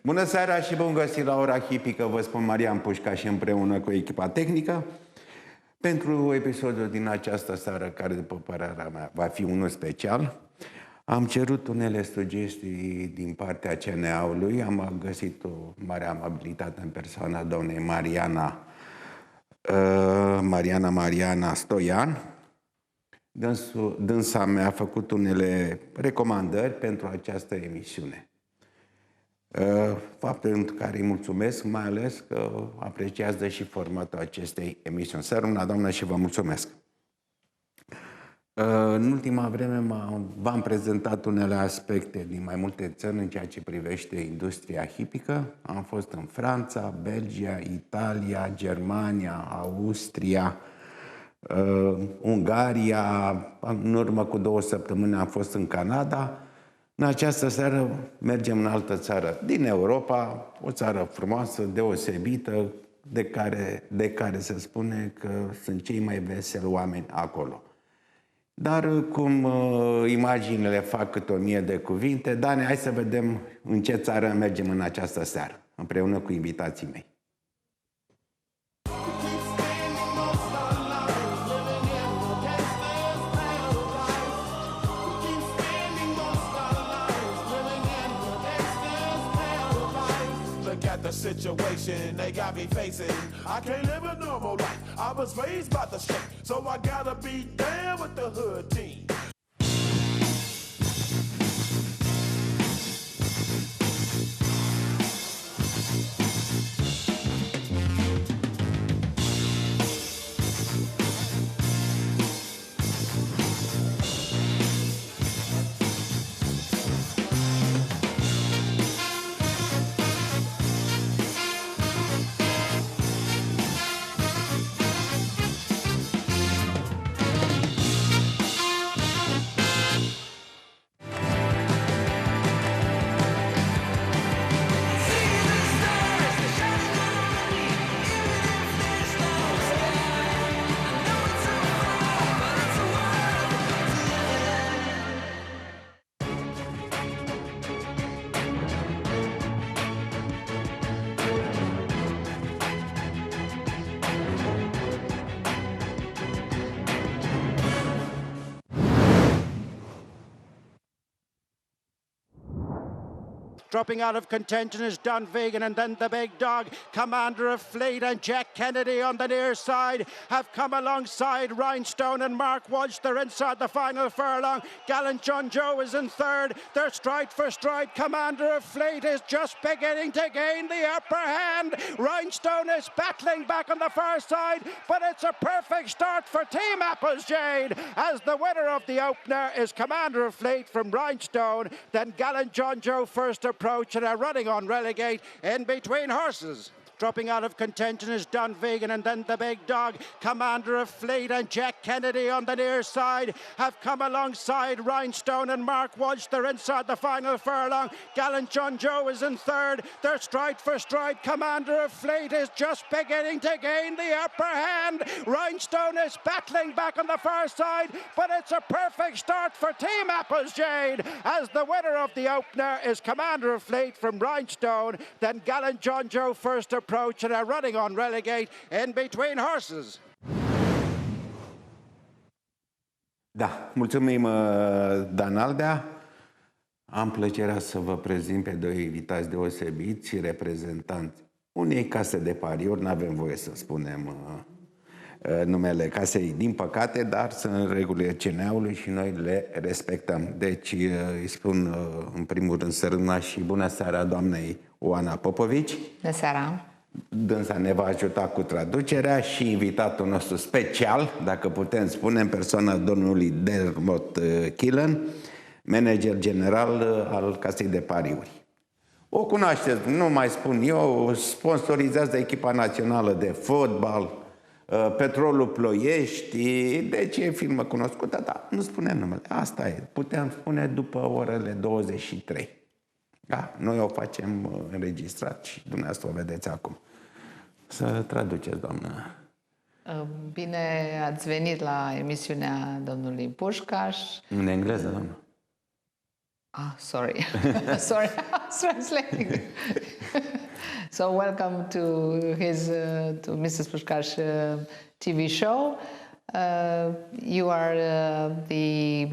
Bună seara și bun găsit la ora hipică, vă spun Marian Pușca și împreună cu echipa tehnică pentru episodul din această seară, care după părerea mea va fi unul special. Am cerut unele sugestii din partea CNA-ului, am găsit o mare amabilitate în persoana doamnei Mariana Stoian. Dânsa mi-a făcut unele recomandări pentru această emisiune. Fapt pentru care îi mulțumesc, mai ales că apreciază și formatul acestei emisiuni. Să rămână, doamnă, și vă mulțumesc. În ultima vreme v-am prezentat unele aspecte din mai multe țări în ceea ce privește industria hipică. Am fost în Franța, Belgia, Italia, Germania, Austria, Ungaria. În urmă cu 2 săptămâni am fost în Canada. În această seară mergem în altă țară din Europa, o țară frumoasă, deosebită, de care se spune că sunt cei mai veseli oameni acolo. Dar cum imaginile fac câte 1000 de cuvinte, Dani, hai să vedem în ce țară mergem în această seară, împreună cu invitații mei. The situation they got me facing. I can't live a normal life. I was raised by the street, so I gotta be down with the hood team. Dropping out of contention is Don Vegan, and then the big dog, Commander of Fleet, and Jack Kennedy on the near side have come alongside Rhinestone and Mark Walsh. They're inside the final furlong. Gallant John Joe is in third. They're stride for stride. Commander of Fleet is just beginning to gain the upper hand. Rhinestone is battling back on the far side, but it's a perfect start for Team Apples Jade, as the winner of the opener is Commander of Fleet from Rhinestone. Then Gallant John Joe first approach and are running on relegate in between horses. Dropping out of contention is Don Vegan, and then the big dog, Commander of Fleet, and Jack Kennedy on the near side have come alongside Rhinestone and Mark Walsh. They're inside the final furlong. Gallant John Joe is in third. They're stride for stride. Commander of Fleet is just beginning to gain the upper hand. Rhinestone is battling back on the far side, but it's a perfect start for Team Apples Jade, as the winner of the opener is Commander of Fleet from Rhinestone. Then Gallant John Joe first approach and are running on relegate in between horses. Da, mulțumim, Dan Aldea. Am plăcerea să vă prezint pe 2 invitați deosebiți, reprezentanți unei case de pariuri, nu avem voie să spunem numele casei, din păcate, dar sunt regulile CNA-ului și noi le respectăm. Deci îi spun în primul rând sărâna și bună seara doamnei Oana Popovici. Bună seara! Dânsa ne va ajuta cu traducerea și invitatul nostru special, dacă putem spune, în persoana domnului Dermot Killen, manager general al casei de pariuri. O cunoașteți, nu mai spun eu, sponsorizează echipa națională de fotbal, Petrolul Ploiești, deci e firmă cunoscută, dar nu spunem numele. Asta e, putem spune după orele 23. Da, noi o facem înregistrat și dumneavoastră o vedeți acum. Să traduceți, doamnă. Bine ați venit la emisiunea domnului Pușcaș. În engleză, doamnă. Sorry. Sorry, I was translating. So welcome to Mrs. Pushkar's TV show. You are the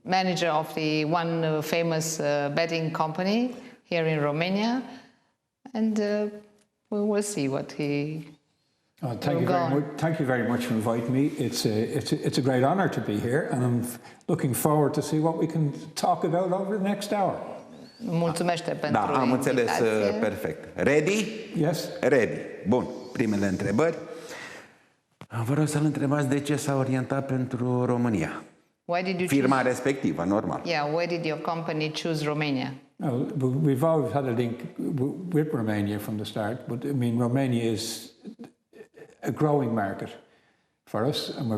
manager of the one famous betting company here in Romania, and we will see what he. Thank you very much for inviting me. It's a great honour to be here, and I'm looking forward to see what we can talk about over the next hour. Mulțumește pentru Da, am înțeles invitație. perfect. Ready? Yes. Ready. Bun. Primele întrebări. Vă rog să-l întrebați de ce s-a orientat pentru România. Why did you Firma choose? respectivă, normal. Yeah, why did your company choose Romania? We've always had a link with Romania from the start, but I mean Romania is a growing market for us, and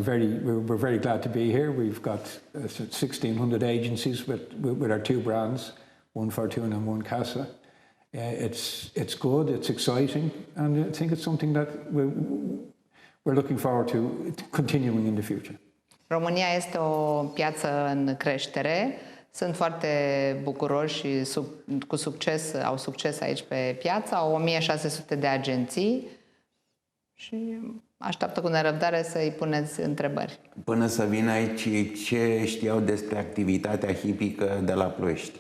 we're very glad to be here. We've got 1,600 agencies with our two brands, one Fortuna and one Casa. It's good, it's exciting, and I think it's something that we're looking forward to continuing in the future. România este o piață în creștere. Sunt foarte bucuroși și au succes aici pe piață. Au 1600 de agenții și așteaptă cu nerăbdare să-i puneți întrebări. Până să vină aici, ce știau despre activitatea hipică de la Ploiești?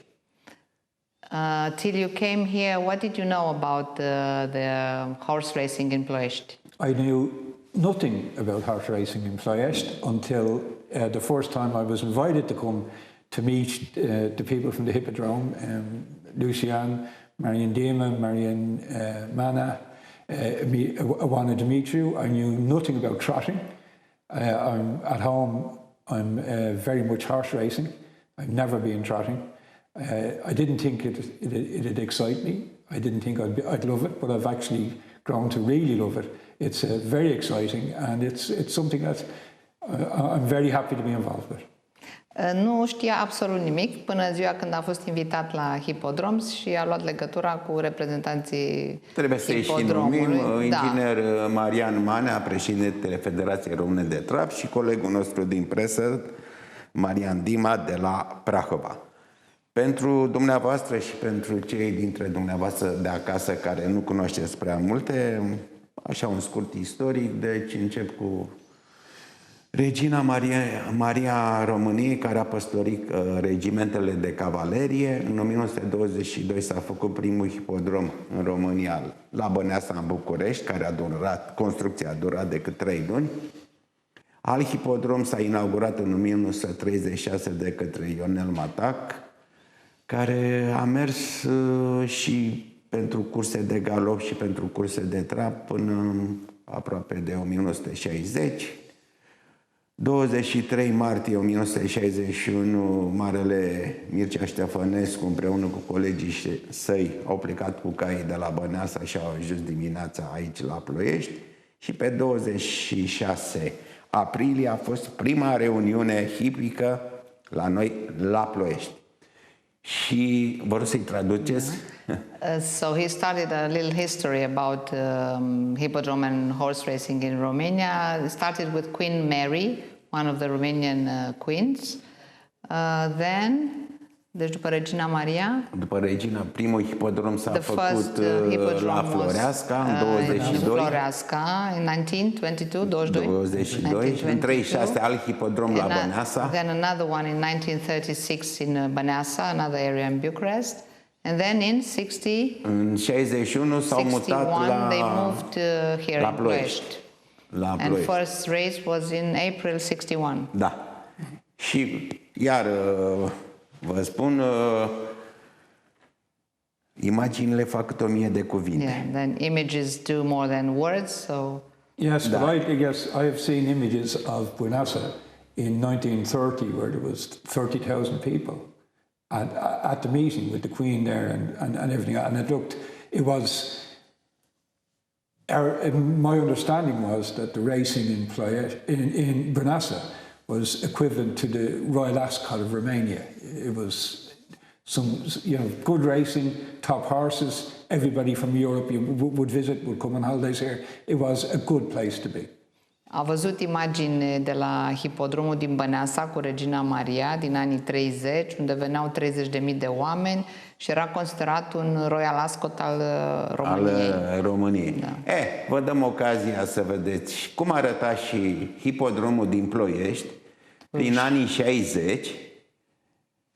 Till you came here, what did you know about the horse racing in Ploiești? I knew nothing about horse racing in Ploiești until the first time I was invited to come to meet the people from the Hippodrome, Lucian, Marian Dima, Marian Mana, Awana Dimitriou. I knew nothing about trotting. I'm at home, I'm very much horse racing. I've never been trotting. I didn't think it'd excite me. I didn't think I'd love it, but I've actually grown to really love it. It's very exciting, and it's something that I'm very happy to be involved with. Nu știa absolut nimic până ziua când a fost invitat la Hipodrom și a luat legătura cu reprezentanții Trebuie să-i și numim inginer Marian Manea, președintele Federației Române de Trap, și colegul nostru din presă, Marian Dima, de la Prahova. Pentru dumneavoastră și pentru cei dintre dumneavoastră de acasă care nu cunoașteți prea multe, așa un scurt istoric, deci încep cu Regina Maria României, care a păstorit regimentele de cavalerie. În 1922 s-a făcut primul hipodrom în România la Băneasa, în București, care construcția a durat decât 3 luni. Alt hipodrom s-a inaugurat în 1936 de către Ionel Matac, care a mers și pentru curse de galop și pentru curse de trap până aproape de 1960. 23 martie 1961, Marele Mircea Ștefănescu împreună cu colegii săi au plecat cu caii de la Băneasa și au ajuns dimineața aici la Ploiești, și pe 26 aprilie a fost prima reuniune hipică la noi la Ploiești. Și vă rog să-i traduceți. So he started a little history about hippodrome and horse racing in Romania. It started with Queen Mary, one of the Romanian queens. Then, deci după Regina Maria. După Regina, primul hipodrom s-a făcut la Floreasca în 22. Floreasca, in 1922, 22. În 36 alt hipodrom la Băneasa. Then another one in 1936 in Băneasa, another area in Bucharest. And then in 60, în 61 s-au mutat they moved here la in Ploiești. La And first race was in April 61. Da. Și iar vă spun, imaginile fac 1000 de cuvinte. Yeah, then images do more than words, so... Yes, but I have seen images of Băneasa in 1930 where there was 30,000 people at the meeting with the Queen there and everything, and my understanding was that the racing in Băneasa was equivalent to the Royal Ascot of Romania. It was some, good racing, top horses. Everybody from Europe would visit, would come on holidays here. It was a good place to be. A văzut imagini de la hipodromul din Băneasa cu Regina Maria din anii 30, unde veneau 30.000 de oameni și era considerat un royal ascot al României. Al României. Da. Vă dăm ocazia să vedeți cum arăta și hipodromul din Ploiești prin anii 60.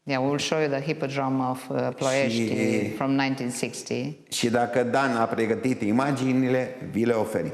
Yeah, we'll show you the hippodrome of Ploiești from 1960. Și dacă Dan a pregătit imaginile, vi le oferim.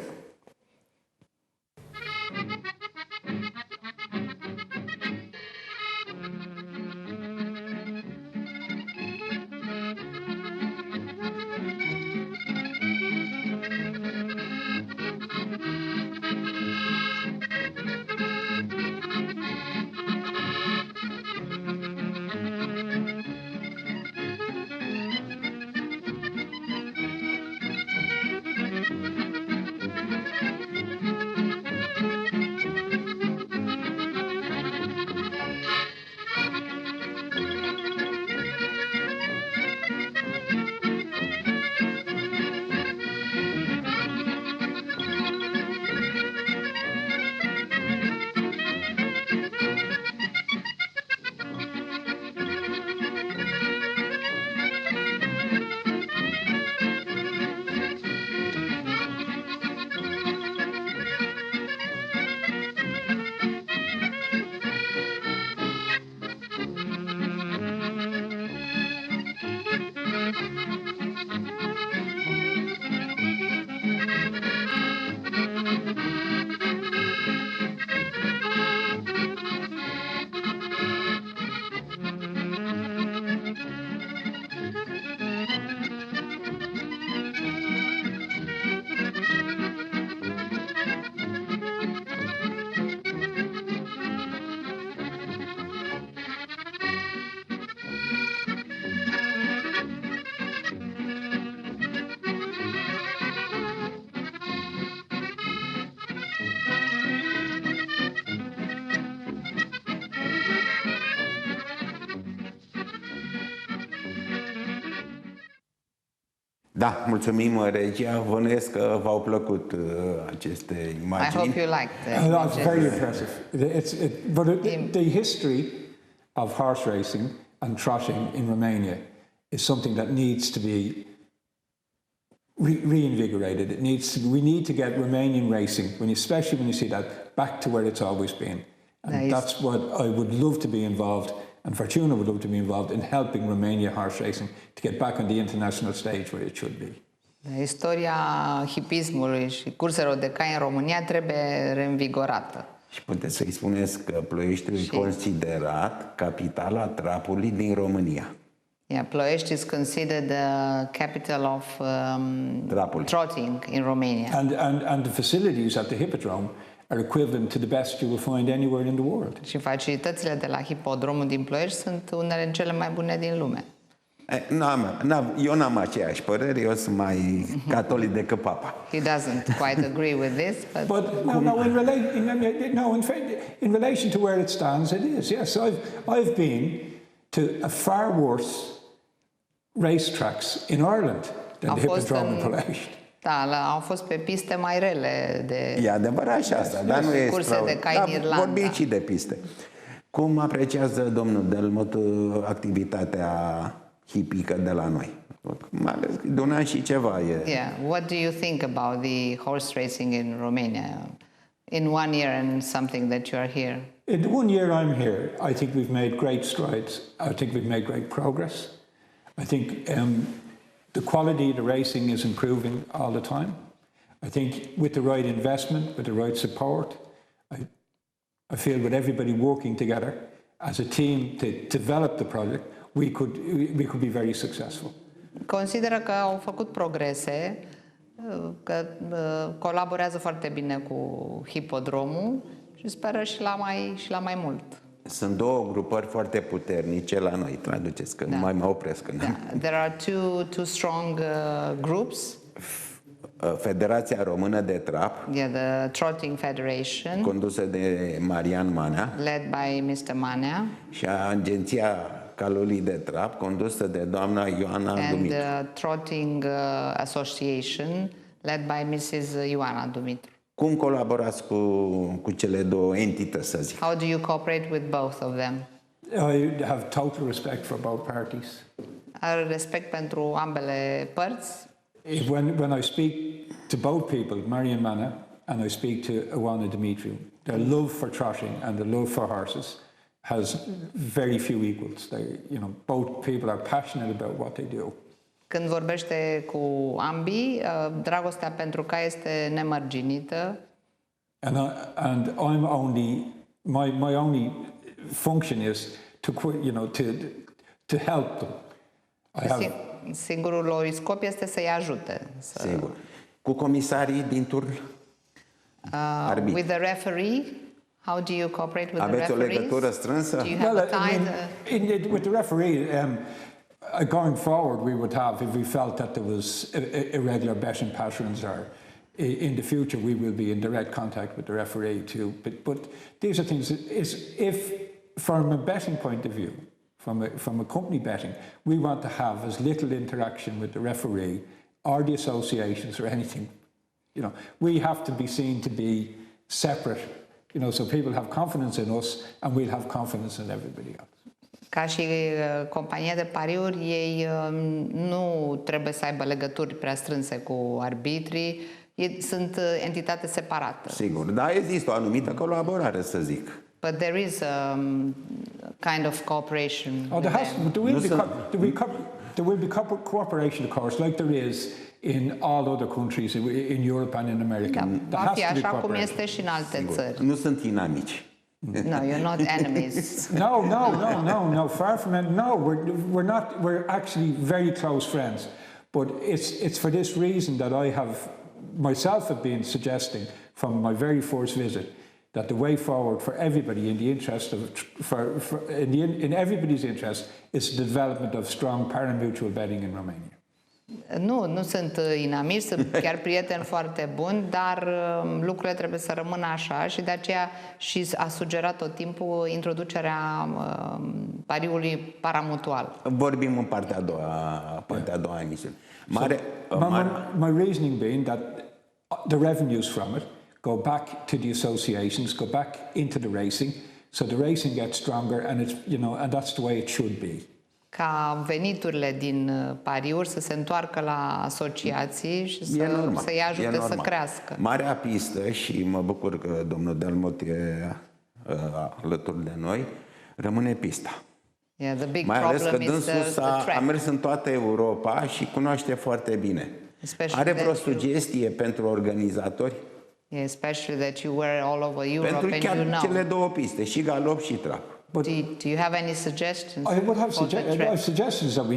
Da, mulțumim, Regia. Bănuiesc că v-au plăcut aceste imagini. I hope you liked it. That's very impressive. The history of horse racing and trotting in Romania is something that needs to be reinvigorated. We need to get Romanian racing, especially when you see that, back to where it's always been. And that's what I would love to be involved, and Fortuna would love to be involved in helping Romania horse racing to get back on the international stage where it should be. Istoria hipismului și curselor de cai în România trebuie reînvigorată. Și puteți să-i spuneți că Ploieștiul e considerat capitala trapului din România. Yeah, Ploiești is considered the capital of trotting in Romania. And the facilities at the hippodrome are equivalent to the best you will find anywhere in the world. Și facilitățile de la hipodromul din Ploiești sunt unele din cele mai bune din lume. Eu n-am aceeași părere, eu sunt mai catolic decât papa. He doesn't quite agree with this, but in relation to where it stands, it is. Yes, I've been to a far worse racetracks in Ireland than the hippodrome in Ploiești. Da, au fost pe piste mai rele de. E adevărat și asta, dar nu e curse de cai în Irlanda. Vorbim și de piste. Cum apreciază domnul Delmot activitatea hipică de la noi? Mai ales de un an și ceva e. Yeah, what do you think about the horse racing in Romania? In 1 year and something that you are here. In the 1 year I'm here, I think we've made great strides. I think we've made great progress. I think the quality of the racing is improving all the time. I think with the right investment, with the right support, I feel with everybody working together as a team to develop the project, we could be very successful. Consideră că au făcut progrese, că colaborează foarte bine cu hipodromul și speră și la mai mult. Sunt două grupări foarte puternice la noi, traduceți, că nu mai mă opresc. There are two strong groups. Federația Română de Trap, the Trotting Federation, condusă de Marian Manea, led by Mr. Manea, și Agenția Calului de Trap, condusă de doamna Ioana Dumitru. And the Trotting Association, led by Mrs. Ioana Dumitru. Cum colaborați cu cele două entități, să zic? How do you cooperate with both of them? I have total respect for both parties. Are respect pentru ambele părți. When I speak to both people, Marian Mana and I speak to Ioana Dimitriou, their love for trotting and their love for horses has very few equals. Both people are passionate about what they do. Când vorbește cu ambii, dragostea pentru cai este nemărginită. And I'm only my only function is to help them. Singurul lui scop este să-i ajute. Sigur. Cu comisarii din turn? With the referee, how do you cooperate with Aveți the referees? o legătură strânsă? Do you have a tie? With the referee, going forward, we would have, if we felt that there was irregular betting patterns, or in the future, we will be in direct contact with the referee too. But these are things. If from a betting point of view, from a company betting, we want to have as little interaction with the referee or the associations or anything. We have to be seen to be separate. So people have confidence in us, and we'll have confidence in everybody else. Ca și compania de pariuri, ei nu trebuie să aibă legături prea strânse cu arbitrii. Ei sunt entitate separată. Sigur, dar există o anumită colaborare, să zic. But there is a kind of cooperation. There will be cooperation, of course, like there is in all other countries in Europe and in America. Da, va fi așa cum este și în alte țări. Nu sunt inamici. No, you're not enemies. No. Far from it. No, we're not. We're actually very close friends. But it's for this reason that I have myself have been suggesting from my very first visit that the way forward for everybody in the interest of in everybody's interest is the development of strong pari-mutual betting in Romania. Nu sunt inamici, sunt chiar prieteni foarte buni, dar lucrurile trebuie să rămână așa și de aceea și a sugerat tot timpul introducerea pariului paramutual. Vorbim în partea a doua emisiune. My reasoning being that the revenues from it go back to the associations, go back into the racing, so the racing gets stronger, and and that's the way it should be. Ca veniturile din pariuri să se întoarcă la asociații și să-i ajute să crească. Marea pistă, și mă bucur că domnul Delmot e alături de noi, rămâne pista. Yeah, the big mai ales că problem is dânsul a mers în toată Europa și cunoaște foarte bine. Are vreo sugestie pentru organizatori? Yeah, especially that you were all over Europe pentru and chiar you know. cele două piste, și galop și trap. Do you have any suggestions? I would have suggestions that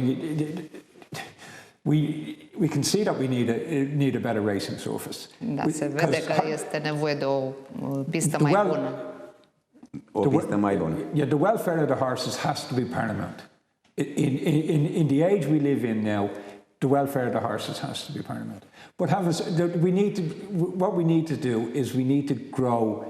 we can see that we need a better racing surface. Da, se vede că este nevoie de o pistă mai bună. O pistă mai bună. Yeah, the welfare of the horses has to be paramount. In the age we live in now, the welfare of the horses has to be paramount. But what we need to do is we need to grow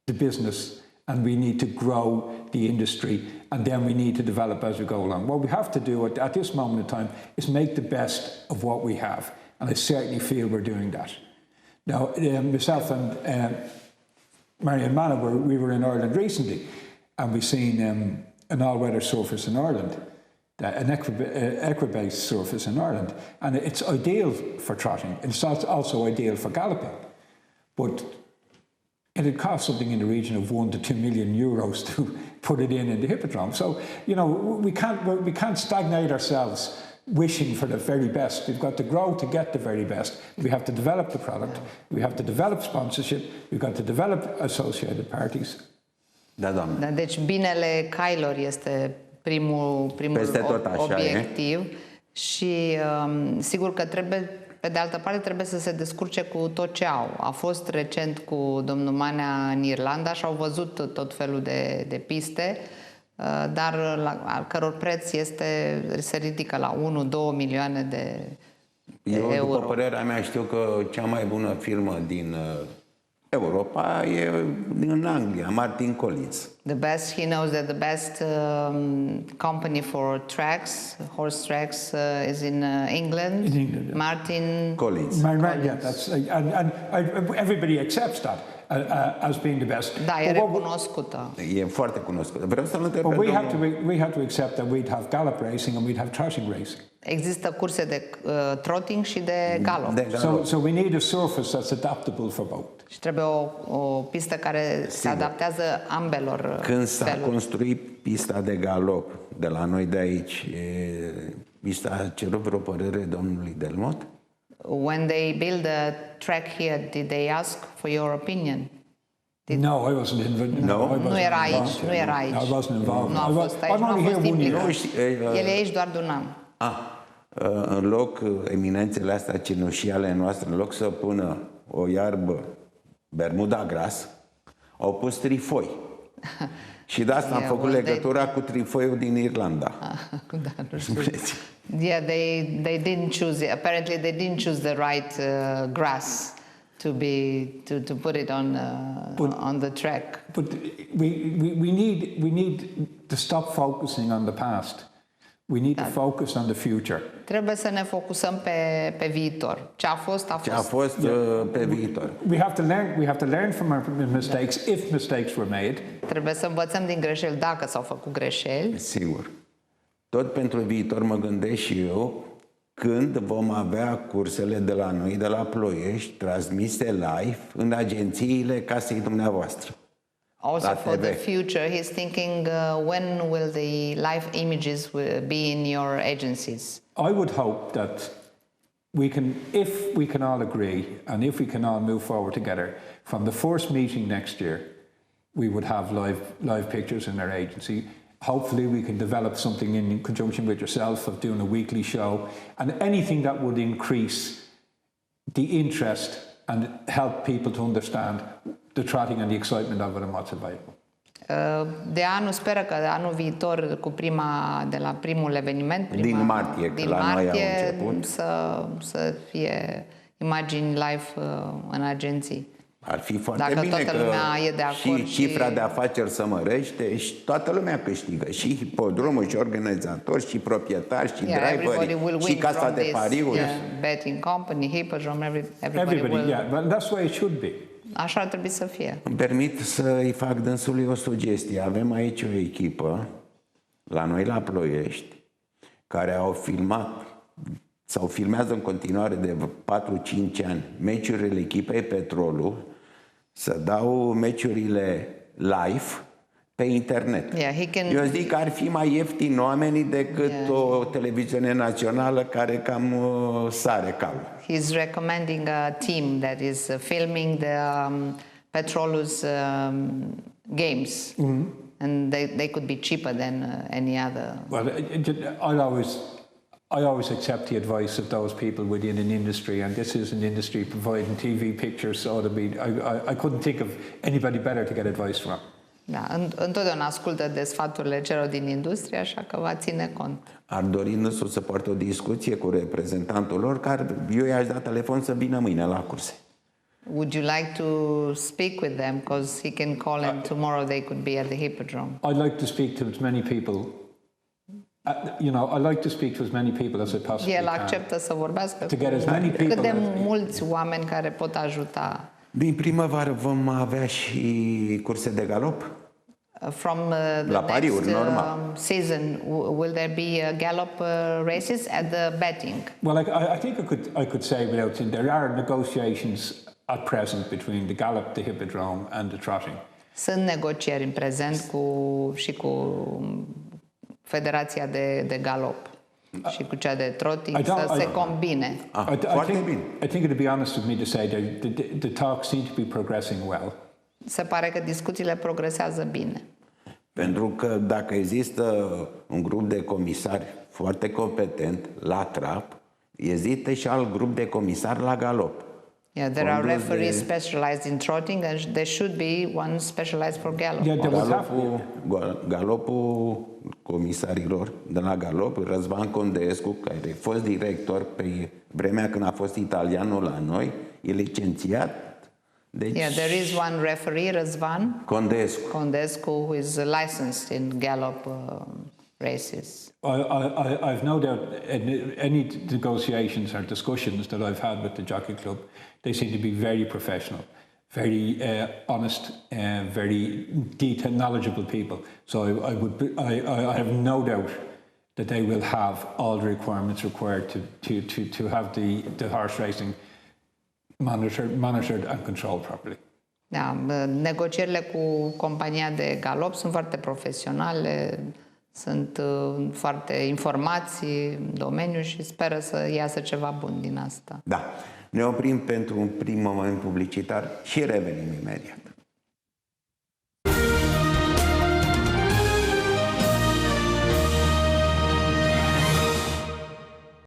the business, and we need to grow the industry, and then we need to develop as we go along. What we have to do at this moment in time is make the best of what we have, and I certainly feel we're doing that. Now, myself and Marian Mana, we were in Ireland recently, and we've seen an all-weather surface in Ireland, an equibase surface in Ireland, and it's ideal for trotting. It's also ideal for galloping, but it'd cost something in the region of 1 to 2 million euros to put it in the hippodrome. So we can't stagnate ourselves wishing for the very best. We've got to grow to get the very best. We have to develop the product. We have to develop sponsorship. We've got to develop associated parties. Da, doamne. Deci binele cailor este primul obiectiv și sigur că pe de altă parte trebuie să se descurce cu tot ce au. A fost recent cu domnul Manea în Irlanda și au văzut tot felul de piste, dar al căror preț se ridică la 1-2 milioane de euro. După părerea mea, știu că cea mai bună firmă din Europa e în Anglia, Martin Collins. The best, he knows that the best company for tracks, horse tracks, is in England. In England, yeah. Martin Collins. Yeah, that's and everybody accepts that as being the best. Da, e But what we- recunoscută. E foarte cunoscut. Vreau să-l întreb But pe domnul... we have to accept that we'd have gallop racing and we'd have trotting racing. Există curse de trotting și de galop. De galop. So we need a surface that's adaptable for both. Și trebuie o pistă care se adaptează ambelor Când s-a feluri. construit pista de galop de la noi de aici, pista a cerut vreo părere domnului Delmot? When they build a track here, did they ask for your opinion? No, I wasn't involved. No? I wasn't Nu era aici, involved. nu era aici. I wasn't involved. Nu a fost aici, I'm nu a only fost here one implicat. year. El e aici doar de un an. În loc, eminențele astea cinușiale noastre, în loc să pună o iarbă Bermuda gras, au pus trifoi. Și de asta am Yeah, făcut well, legătura cu trifoiul din Irlanda. Da, nu știu. Yeah, they didn't choose it. Apparently they didn't choose the right grass to put it on the track. But we need to stop focusing on the past. We need to focus on the future. Trebuie să ne focusăm pe viitor. Ce a fost, a Ce a fost. fost pe viitor. We have to learn from our mistakes if mistakes were made. Trebuie să învățăm din greșeli dacă s-au făcut greșeli. Sigur. Tot pentru viitor mă gândesc și eu când vom avea cursele de la noi, de la Ploiești, transmise live în agențiile casei dumneavoastră. Also La for TV. the future, he's thinking when will the live images be in your agencies? I would hope that if we can all agree and if we can all move forward together, from the first meeting next year, we would have live pictures in our agency. Hopefully we can develop something in conjunction with yourself of doing a weekly show and anything that would increase the interest and help people to understand the trotting and the excitement of it and what's available. De anul, speră că de anul viitor, de la primul eveniment, Din martie, că din la noi au martie, început. să fie imagini live în agenții. Ar fi foarte Dacă bine toată că lumea e de acord și și- cifra de afaceri să mărește și toată lumea câștigă. Și hipodromul, și organizatori, și proprietari, și Everybody will driveri, și win casa from de this. pariuri. Yeah, betting company, hippodrome, everybody will. Yeah, well, that's the way it should be. Așa ar trebui să fie. Îmi permit să-i fac dânsului o sugestie. Avem aici o echipă, la noi la Ploiești, care au filmat sau filmează în continuare de 4-5 ani meciurile echipei Petrolul, să dau meciurile live pe internet. Yeah, he can- Eu zic că ar fi mai ieftin oamenii decât o televiziune națională care cam sare calul. He's recommending a team that is filming the Petrolus games, and they could be cheaper than any other. Well, I always accept the advice of those people within an industry, and this is an industry providing TV pictures, so I couldn't think of anybody better to get advice from. Da, întotdeauna ascultă de sfaturile celor din industrie, așa că va ține cont. Ar dori însuși să poartă o discuție cu reprezentantul lor, care eu i-aș da telefon să vină mâine la curse. Would you like to speak with them? Because he can call and tomorrow they could be at the hippodrome. I'd like to speak to as many people. I like to speak to as many people as I possibly El can. acceptă să vorbească To get as cu many people cât de as- mulți oameni care pot ajuta. Din primăvară vom avea și curse de galop. From La the pariuri, next normal. season, will there be gallop races at the betting? Well, I think I could say without saying there are negotiations at present between the gallop, the hippodrome, and the trotting. Sunt negocieri în prezent și cu Federația de Galop și cu cea de trotting să se combine. Foarte bine. I think it'd be honest with me to say that the talks seem to be progressing well. Se pare că discuțiile progresează bine. Pentru că dacă există un grup de comisari foarte competent la trap, există și alt grup de comisari la galop. Yeah, there are Condus referees de- specialized in trotting and there should be one specialized for gallop. Yeah, there was Galopul comisarilor de la galop, Răzvan Condescu, care a fost director pe vremea când a fost italianul la noi, e licențiat Deci, Yeah, there is one referee, Răzvan Condescu. who is licensed in gallop races. I've no doubt any negotiations or discussions that I've had with the Jockey Club, they seem to be very professional, very honest, very detailed, knowledgeable people. So I have no doubt that they will have all the requirements required to have the horse racing monitored and controlled properly. Da, negocierile cu compania de galop sunt foarte profesionale, sunt foarte informați în domeniu și speră să iasă ceva bun din asta. Da. Ne oprim pentru un prim moment publicitar și revenim imediat.